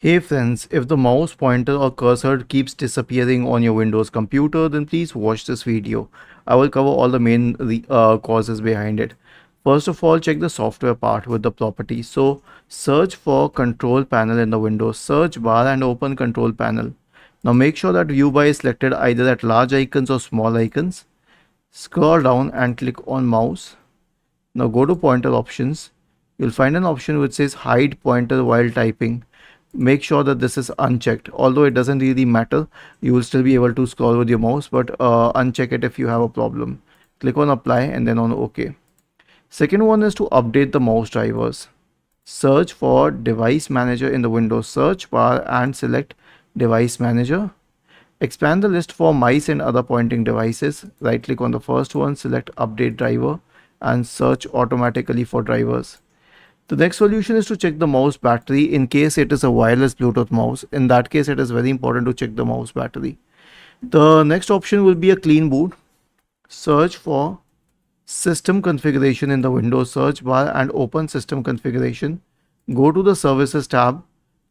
Hey friends, if the mouse pointer or cursor keeps disappearing on your Windows computer, then please watch this video. I will cover all the main causes behind it. First of all, check the software part with the properties. So search for control panel in the Windows search bar and open control panel. Now make sure that view by is selected either at large icons or small icons. Scroll down and click on mouse. Now go to pointer options. You'll find an option which says hide pointer while typing. Make sure that this is unchecked. Although it doesn't really matter, you will still be able to scroll with your mouse, but uncheck it if you have a problem. Click on apply and then on OK. Second one is to update the mouse drivers. Search for device manager in the Windows search bar and select device manager. Expand the list for mice and other pointing devices. Right click on the first one, select update driver and search automatically for drivers. The next solution is to check the mouse battery in case it is a wireless Bluetooth mouse. In that case, it is very important to check the mouse battery. The next option will be a clean boot. Search for system configuration in the Windows search bar and open system configuration. Go to the services tab.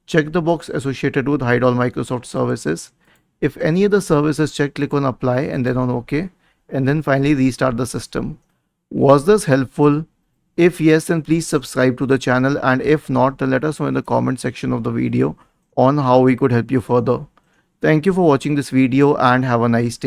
Check the box associated with hide all Microsoft services. If any other service is checked, click on apply and then on OK. And then finally restart the system. Was this helpful? If yes, then please subscribe to the channel, and if not, then let us know in the comment section of the video on how we could help you further. Thank you for watching this video and have a nice day.